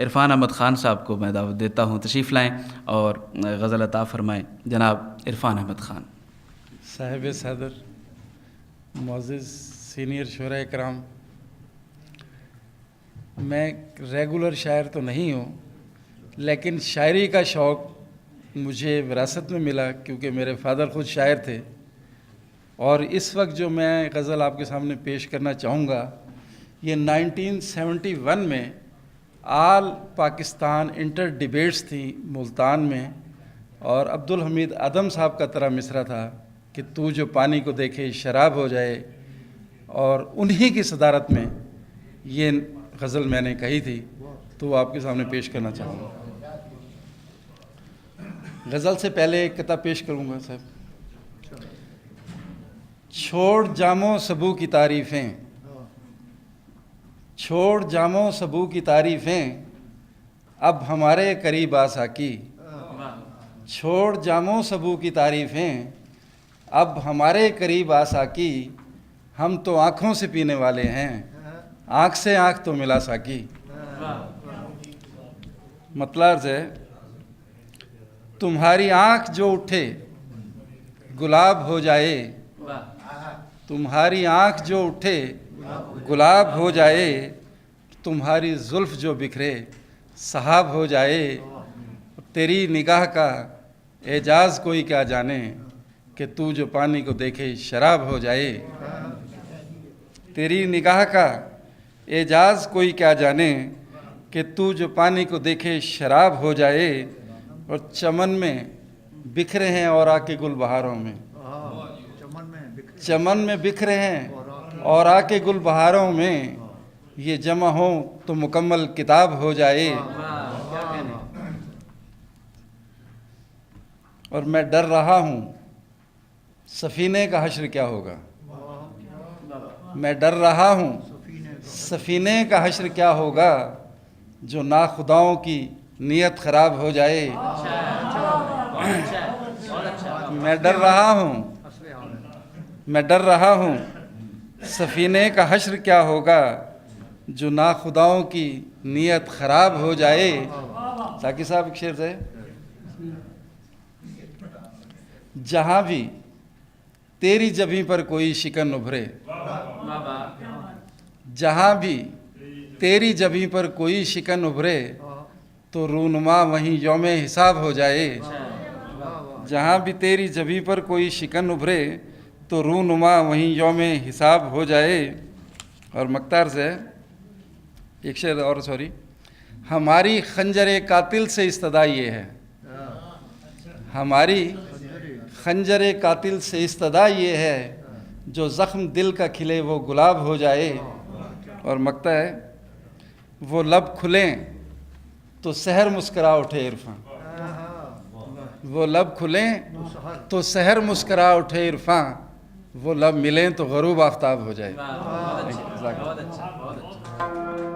عرفان احمد خان صاحب کو میں دعوت دیتا ہوں، تشریف لائیں اور غزل عطا فرمائیں۔ جناب عرفان احمد خان۔ صاحب صدر، معزز سینئر شعراء کرام، میں ریگولر شاعر تو نہیں ہوں، لیکن شاعری کا شوق مجھے وراثت میں ملا کیونکہ میرے فادر خود شاعر تھے، اور اس وقت جو میں غزل آپ کے سامنے پیش کرنا چاہوں گا یہ 1971 میں آل پاکستان انٹر ڈیبیٹس تھیں ملتان میں، اور عبدالحمید ادم صاحب کا طرح مصرع تھا کہ تو جو پانی کو دیکھے شراب ہو جائے، اور انہی کی صدارت میں یہ غزل میں نے کہی تھی، تو وہ آپ کے سامنے پیش کرنا چاہوں گا۔ غزل سے پہلے ایک قطعہ پیش کروں گا صاحب۔ چھوڑ جاموں سبو کی تعریفیں، چھوڑ جاموں سبو کی تعریفیں، اب ہمارے قریب آ ساکی، چھوڑ جاموں سبو کی تعریفیں، اب ہمارے قریب آ ساکی، ہم تو آنکھوں سے پینے والے ہیں، آنکھ سے آنکھ تو ملا ساکی۔ مطلب ہے تمہاری آنکھ جو اٹھے گلاب ہو جائے، تمہاری آنکھ جو اٹھے گلاب ہو جائے، تمہاری زلف جو بکھرے سحاب ہو جائے، تیری نگاہ کا اعجاز کوئی کیا جانے کہ تو جو پانی کو دیکھے شراب ہو جائے، تیری نگاہ کا اعجاز کوئی کیا جانے کہ تو جو پانی کو دیکھے شراب ہو جائے، اور چمن میں بکھرے ہیں اور آ کے گل بہاروں میں، چمن میں بکھرے ہیں اور آ کے گل بہاروں میں، یہ جمع ہوں تو مکمل کتاب ہو جائے، اور میں ڈر رہا ہوں سفینے کا حشر کیا ہوگا، میں ڈر رہا ہوں سفینے کا حشر کیا ہوگا، جو ناخداؤں کی نیت خراب ہو جائے، میں ڈر رہا ہوں، میں ڈر رہا ہوں سفینے کا حشر کیا ہوگا، جو ناخداؤں کی نیت خراب ہو جائے۔ ساقی صاحب ایک شعر ہے، جہاں بھی تیری جبیں پر کوئی شکن ابھرے، جہاں بھی تیری جبیں پر کوئی شکن ابھرے، تو رونما وہیں یوم حساب ہو جائے، جہاں بھی تیری جبیں پر کوئی شکن ابھرے، تو رونما وہیں یوم حساب ہو جائے۔ اور مختار سے ایک شعر اور، سوری، ہماری خنجر قاتل سے استدعا یہ ہے، ہماری خنجر قاتل سے استدعا یہ ہے، جو زخم دل کا کھلے وہ گلاب ہو جائے۔ اور مکتا ہے، وہ لب کھلیں تو سحر مسکرا اٹھے عرفاں، وہ لب کھلیں تو سحر مسکرا اٹھے عرفاں، وہ لب ملیں تو غروب آفتاب ہو جائے۔ بہت اچھا، بہت اچھا۔